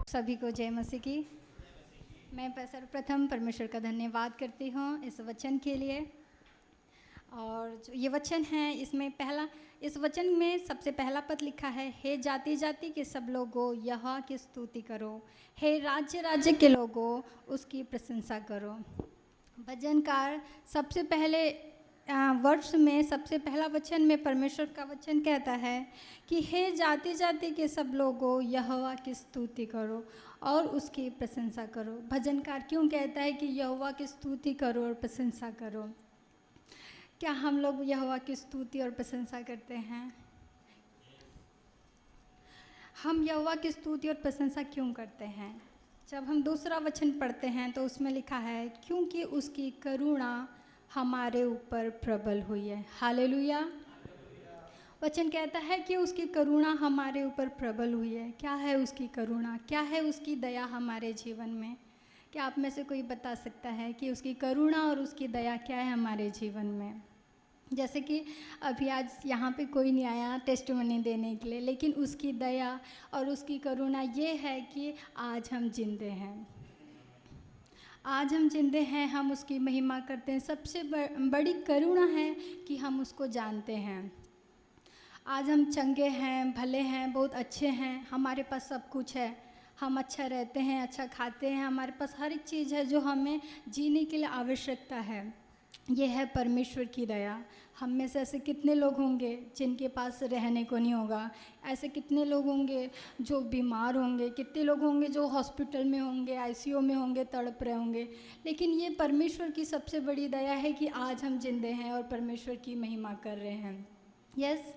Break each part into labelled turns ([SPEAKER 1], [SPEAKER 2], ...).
[SPEAKER 1] सभी को जय मसीह की। मैं सर्वप्रथम परमेश्वर का धन्यवाद करती हूँ इस वचन के लिए। और जो ये वचन है इस वचन में सबसे पहला पद लिखा है, हे जाति जाति के सब लोगों यहोवा की स्तुति करो, हे राज्य राज्य के लोगों उसकी प्रशंसा करो। भजनकार सबसे पहले वर्ष में सबसे पहला वचन में परमेश्वर का वचन कहता है कि हे जाति जाति के सब लोगों यहोवा की स्तुति करो और उसकी प्रशंसा करो। भजनकार क्यों कहता है कि यहोवा की स्तुति करो और प्रशंसा करो? क्या हम लोग यहोवा की स्तुति और प्रशंसा करते हैं? हम यहोवा की स्तुति और प्रशंसा क्यों करते हैं? जब हम दूसरा वचन पढ़ते हैं तो उसमें लिखा है, क्योंकि उसकी करुणा हमारे ऊपर प्रबल हुई है। हालेलुया। वचन कहता है कि उसकी करुणा हमारे ऊपर प्रबल हुई है। क्या है उसकी करुणा? क्या है उसकी दया हमारे जीवन में? क्या आप में से कोई बता सकता है कि उसकी करुणा और उसकी दया क्या है हमारे जीवन में? जैसे कि अभी आज यहाँ पे कोई नहीं आया टेस्टिमनी देने के लिए, लेकिन उसकी दया और उसकी करुणा ये है कि आज हम जिंदे हैं। आज हम जिंदे हैं, हम उसकी महिमा करते हैं। सबसे बड़ी करुणा है कि हम उसको जानते हैं। आज हम चंगे हैं, भले हैं, बहुत अच्छे हैं, हमारे पास सब कुछ है, हम अच्छा रहते हैं, अच्छा खाते हैं, हमारे पास हर एक चीज़ है जो हमें जीने के लिए आवश्यकता है। ये है परमेश्वर की दया। हम में से ऐसे कितने लोग होंगे जिनके पास रहने को नहीं होगा? ऐसे कितने लोग होंगे जो बीमार होंगे? कितने लोग होंगे जो हॉस्पिटल में होंगे, आईसीयू में होंगे, तड़प रहे होंगे? लेकिन ये परमेश्वर की सबसे बड़ी दया है कि आज हम जिंदे हैं और परमेश्वर की महिमा कर रहे हैं। यस,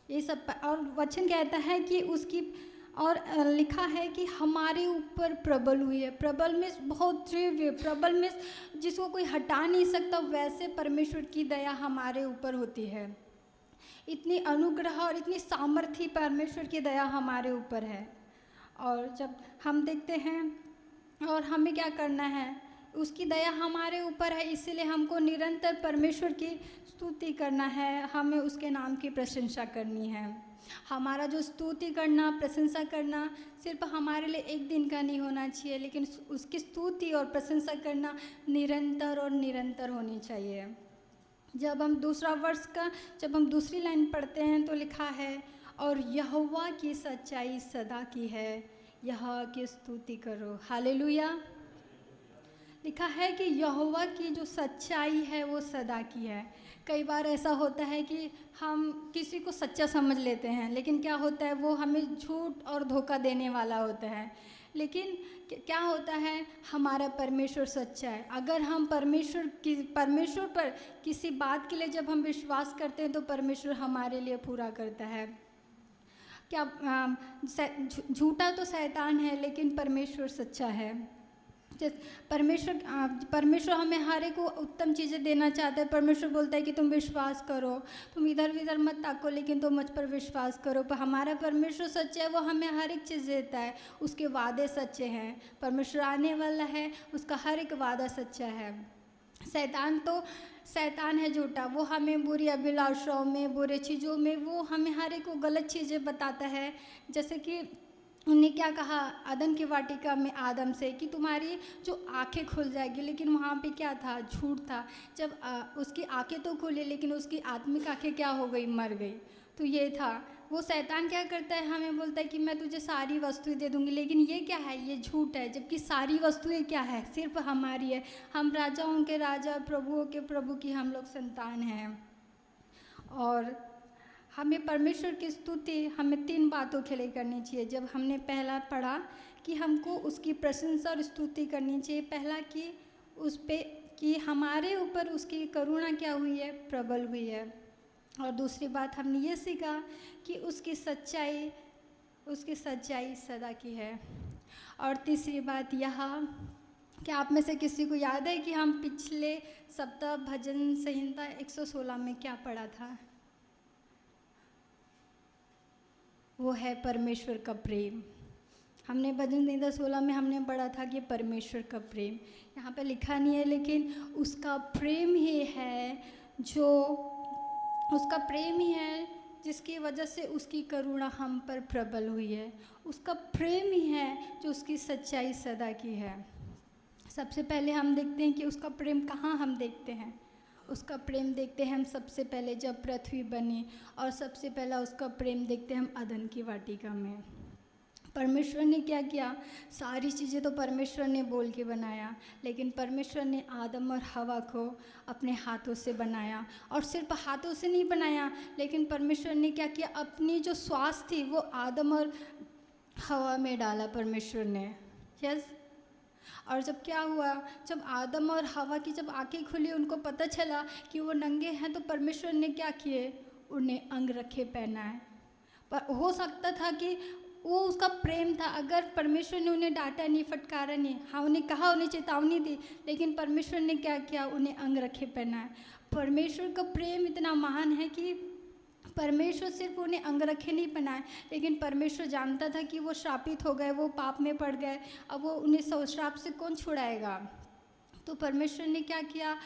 [SPEAKER 1] ये सब। और वचन कहता है कि उसकी और लिखा है कि हमारे ऊपर प्रबल हुई है। प्रबल में बहुत तीव्र, प्रबल में जिसको कोई हटा नहीं सकता, वैसे परमेश्वर की दया हमारे ऊपर होती है। इतनी अनुग्रह और इतनी सामर्थ्य परमेश्वर की दया हमारे ऊपर है। और जब हम देखते हैं और हमें क्या करना है, उसकी दया हमारे ऊपर है, इसीलिए हमको निरंतर परमेश्वर की स्तुति करना है, हमें उसके नाम की प्रशंसा करनी है। हमारा जो स्तुति करना, प्रशंसा करना सिर्फ हमारे लिए एक दिन का नहीं होना चाहिए, लेकिन उसकी स्तुति और प्रशंसा करना निरंतर और निरंतर होनी चाहिए। जब हम दूसरी लाइन पढ़ते हैं तो लिखा है, और यहोवा की सच्चाई सदा की है, यहोवा की स्तुति करो। हालेलुया। लिखा है कि यहोवा की जो सच्चाई है वो सदा की है। कई बार ऐसा होता है कि हम किसी को सच्चा समझ लेते हैं, लेकिन क्या होता है, वो हमें झूठ और धोखा देने वाला होता है। लेकिन क्या होता है, हमारा परमेश्वर सच्चा है। अगर हम परमेश्वर पर किसी बात के लिए जब हम विश्वास करते हैं तो परमेश्वर हमारे लिए पूरा करता है। क्या झूठा तो शैतान है, लेकिन परमेश्वर सच्चा है। परमेश्वर हमें हर एक उत्तम चीज़ें देना चाहता है। परमेश्वर बोलता है कि तुम विश्वास करो, तुम इधर उधर मत ताको, लेकिन तुम मुझ पर विश्वास करो। पर हमारा परमेश्वर सच्चा है, वो हमें हर एक चीज़ देता है, उसके वादे सच्चे हैं। परमेश्वर आने वाला है, उसका हर एक वादा सच्चा है। शैतान है झूठा, वो हमें बुरी अभिलाषाओं में, बुरे चीज़ों में, वो हमें हर एक को गलत चीज़ें बताता है। जैसे कि उन्हें क्या कहा अदन की वाटिका में आदम से कि तुम्हारी जो आंखें खुल जाएगी, लेकिन वहाँ पे क्या था, झूठ था। जब उसकी आंखें तो खुली, लेकिन उसकी आत्मिक आंखें क्या हो गई, मर गई। तो ये था, वो शैतान क्या करता है, हमें बोलता है कि मैं तुझे सारी वस्तुएं दे दूंगी, लेकिन ये क्या है, ये झूठ है। जबकि सारी वस्तुएं क्या है, सिर्फ हमारी है। हम राजाओं के राजा, प्रभुओं के प्रभु की हम लोग संतान हैं। और हमें परमेश्वर की स्तुति हमें 3 बातों के लिए करनी चाहिए। जब हमने पहला पढ़ा कि हमको उसकी प्रशंसा और स्तुति करनी चाहिए, पहला कि उस पे कि हमारे ऊपर उसकी करुणा क्या हुई है, प्रबल हुई है। और दूसरी बात हमने ये सीखा कि उसकी सच्चाई सदा की है। और तीसरी बात यह, क्या आप में से किसी को याद है कि हम पिछले सप्ताह भजन संहिता 116 में क्या पढ़ा था? वो है परमेश्वर का प्रेम। हमने भजन संहिता 16 में हमने पढ़ा था कि परमेश्वर का प्रेम, यहाँ पे लिखा नहीं है, लेकिन उसका प्रेम ही है जिसकी वजह से उसकी करुणा हम पर प्रबल हुई है। उसका प्रेम ही है जो उसकी सच्चाई सदा की है। सबसे पहले हम देखते हैं कि उसका प्रेम कहाँ हम देखते हैं। उसका प्रेम देखते हैं हम सबसे पहले जब पृथ्वी बनी, और सबसे पहला उसका प्रेम देखते हैं हम अदन की वाटिका में। परमेश्वर ने क्या किया, सारी चीज़ें तो परमेश्वर ने बोल के बनाया, लेकिन परमेश्वर ने आदम और हवा को अपने हाथों से बनाया। और सिर्फ हाथों से नहीं बनाया, लेकिन परमेश्वर ने क्या किया, अपनी जो श्वास थी वो आदम और हवा में डाला परमेश्वर ने। यस। और जब क्या हुआ, जब आदम और हवा की जब आंखें खुली, उनको पता चला कि वो नंगे हैं, तो परमेश्वर ने क्या किए, उन्हें अंग रखे पहनाए। पर हो सकता था कि वो उसका प्रेम था, अगर परमेश्वर ने उन्हें डांटा नहीं, फटकारा नहीं, हाँ उन्हें कहा, उन्हें चेतावनी दी, लेकिन परमेश्वर ने क्या किया, उन्हें अंग रखे पहनाए। परमेश्वर का प्रेम इतना महान है कि परमेश्वर सिर्फ उन्हें अंग रखे नहीं पहनाए, लेकिन परमेश्वर जानता था कि वो श्रापित हो गए, वो पाप में पड़ गए, अब वो उन्हें श्राप से कौन छुड़ाएगा। तो परमेश्वर ने क्या किया,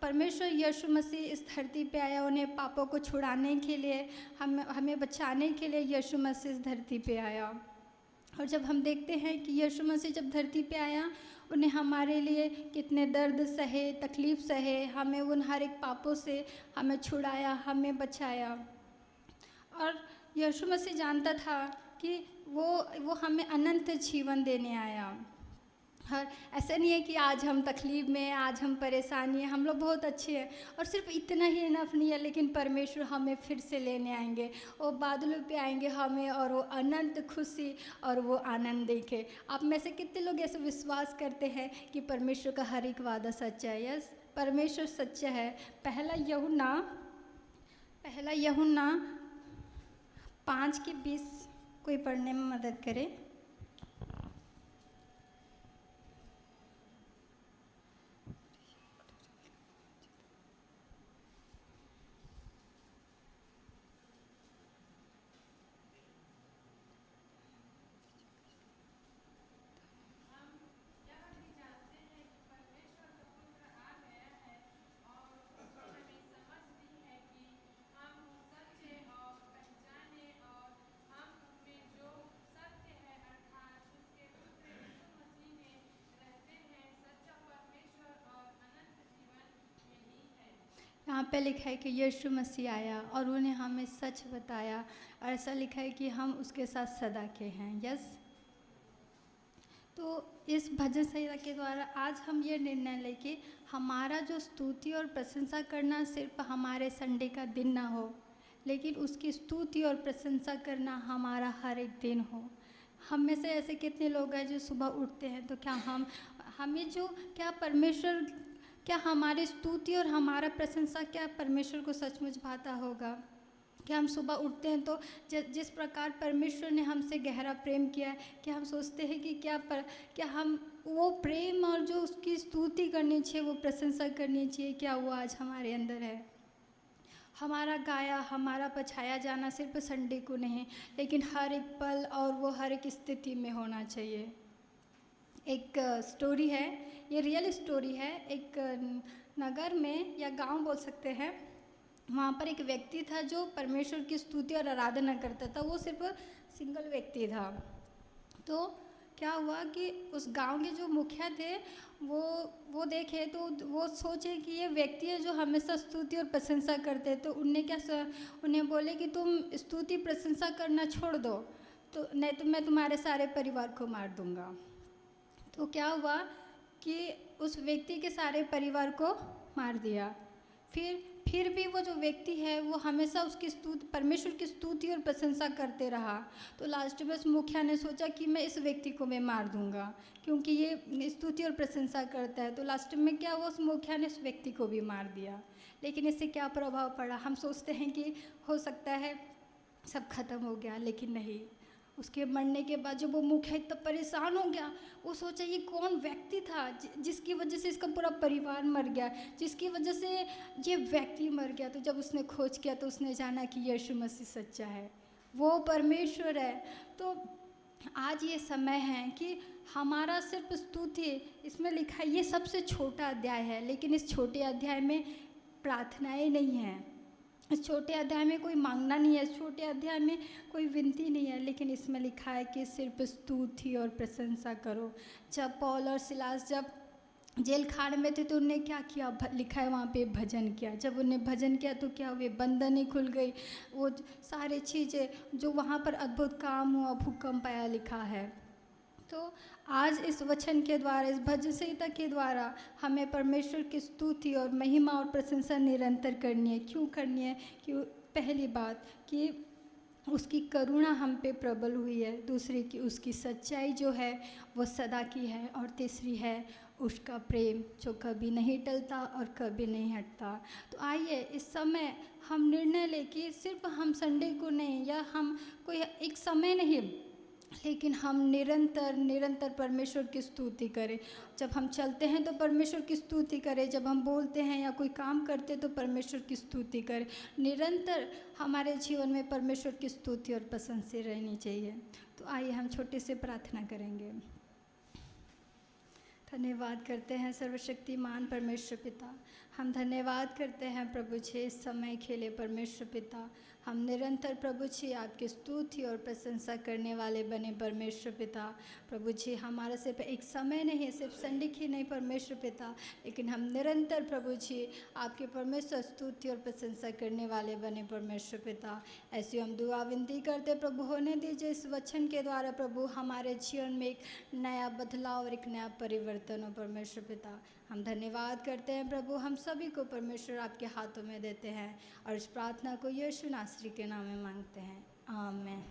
[SPEAKER 1] परमेश्वर यीशु मसीह इस धरती पे आया, उन्हें पापों को छुड़ाने के लिए, हमें बचाने के लिए यीशु मसीह इस धरती पे आया। और जब हम देखते हैं कि यीशु मसीह जब धरती पे आया, उन्हें हमारे लिए कितने दर्द सहे, तकलीफ़ सहे, हमें उन हर एक पापों से हमें छुड़ाया, हमें बचाया। और यीशु मसीह जानता था कि वो हमें अनंत जीवन देने आया। और ऐसा नहीं है कि आज हम तकलीफ़ में, आज हम परेशानी है, हम लोग बहुत अच्छे हैं और सिर्फ इतना ही इनफ नहीं है, लेकिन परमेश्वर हमें फिर से लेने आएंगे, वो बादलों पे आएंगे हमें, और वो अनंत खुशी और वो आनंद देखे। आप में से कितने लोग ऐसे विश्वास करते हैं कि परमेश्वर का हर एक वादा सच्चा है? यस, परमेश्वर सच्चा है। पहला यूहन्ना 5:20 कोई पढ़ने में मदद करे। यहाँ पे लिखा है कि यीशु मसीह आया और उन्हें हमें सच बताया, और ऐसा लिखा है कि हम उसके साथ सदा के हैं। यस। तो इस भजन संहिता के द्वारा आज हम ये निर्णय लें कि हमारा जो स्तुति और प्रशंसा करना सिर्फ हमारे संडे का दिन ना हो, लेकिन उसकी स्तुति और प्रशंसा करना हमारा हर एक दिन हो। हम में से ऐसे कितने लोग हैं जो सुबह उठते हैं, तो क्या हमें जो क्या परमेश्वर, क्या हमारी स्तुति और हमारा प्रशंसा क्या परमेश्वर को सचमुच भाता होगा? क्या हम सुबह उठते हैं तो जिस प्रकार परमेश्वर ने हमसे गहरा प्रेम किया है, क्या हम सोचते हैं कि क्या हम वो प्रेम और जो उसकी स्तुति करनी चाहिए, वो प्रशंसा करनी चाहिए, क्या वो आज हमारे अंदर है? हमारा गाया, हमारा पछाया जाना सिर्फ संडे को नहीं, लेकिन हर एक पल और वो हर एक स्थिति में होना चाहिए। एक स्टोरी है, ये रियल स्टोरी है। एक नगर में या गांव बोल सकते हैं, वहाँ पर एक व्यक्ति था जो परमेश्वर की स्तुति और आराधना करता था। वो सिर्फ सिंगल व्यक्ति था। तो क्या हुआ कि उस गांव के जो मुखिया थे वो देखे तो वो सोचे कि ये व्यक्ति है जो हमेशा स्तुति और प्रशंसा करते हैं, तो उन्हें बोले कि तुम स्तुति प्रशंसा करना छोड़ दो, तो नहीं तो मैं तुम्हारे सारे परिवार को मार दूंगा। तो क्या हुआ कि उस व्यक्ति के सारे परिवार को मार दिया। फिर भी वो जो व्यक्ति है वो हमेशा उसकी परमेश्वर की स्तुति और प्रशंसा करते रहा। तो लास्ट में उस मुखिया ने सोचा कि मैं इस व्यक्ति को मैं मार दूंगा, क्योंकि ये स्तुति और प्रशंसा करता है। तो लास्ट में क्या हुआ, उस मुखिया ने उस व्यक्ति को भी मार दिया। लेकिन इससे क्या प्रभाव पड़ा? हम सोचते हैं कि हो सकता है सब खत्म हो गया, लेकिन नहीं। उसके मरने के बाद जब वो मुखिया इतना परेशान हो गया, वो सोचा ये कौन व्यक्ति था जिसकी वजह से इसका पूरा परिवार मर गया, जिसकी वजह से ये व्यक्ति मर गया। तो जब उसने खोज किया तो उसने जाना कि यीशु मसीह सच्चा है, वो परमेश्वर है। तो आज ये समय है कि हमारा सिर्फ स्तुति, इसमें लिखा है ये सबसे छोटा अध्याय है, लेकिन इस छोटे अध्याय में प्रार्थनाएं नहीं हैं। इस छोटे अध्याय में कोई मांगना नहीं है, इस छोटे अध्याय में कोई विनती नहीं है, लेकिन इसमें लिखा है कि सिर्फ स्तुति और प्रशंसा करो। जब पौल और सिलास जब जेल खाने में थे तो उन्होंने क्या किया, लिखा है वहाँ पे भजन किया। जब उन्हें भजन किया तो क्या हुए, बंधनें खुल गई। वो सारी चीज़ें जो वहाँ पर अद्भुत काम हुआ, भूकंप आया, लिखा है। तो आज इस वचन के द्वारा, इस भजन संहिता के द्वारा हमें परमेश्वर की स्तुति और महिमा और प्रशंसा निरंतर करनी है। क्यों करनी है? कि पहली बात कि उसकी करुणा हम पे प्रबल हुई है, दूसरी कि उसकी सच्चाई जो है वो सदा की है, और तीसरी है उसका प्रेम जो कभी नहीं टलता और कभी नहीं हटता। तो आइए इस समय हम निर्णय लें कि सिर्फ हम संडे को नहीं, या हम कोई एक समय नहीं, लेकिन हम निरंतर परमेश्वर की स्तुति करें। जब हम चलते हैं तो परमेश्वर की स्तुति करें, जब हम बोलते हैं या कोई काम करते तो परमेश्वर की स्तुति करें। निरंतर हमारे जीवन में परमेश्वर की स्तुति और प्रशंसा रहनी चाहिए। तो आइए हम छोटे से प्रार्थना करेंगे। धन्यवाद करते हैं सर्वशक्तिमान परमेश्वर पिता, हम धन्यवाद करते हैं प्रभु जी इस समय के लिए परमेश्वर पिता। हम निरंतर प्रभु जी आपकी स्तुति और प्रशंसा करने वाले बने परमेश्वर पिता। प्रभु जी हमारा सिर्फ एक समय नहीं, सिर्फ संडे की नहीं परमेश्वर पिता, लेकिन हम निरंतर प्रभु जी आपके परमेश्वर स्तुति और प्रशंसा करने वाले बने परमेश्वर पिता। ऐसी हम दुआ विनती करते प्रभु, होने दीजिए इस वचन के द्वारा प्रभु हमारे जीवन में एक नया बदलाव और एक नया परिवर्तन हो परमेश्वर पिता। हम धन्यवाद करते हैं प्रभु, हम सभी को परमेश्वर आपके हाथों में देते हैं और इस प्रार्थना को यीशु नासरी के नाम में मांगते हैं, आमीन।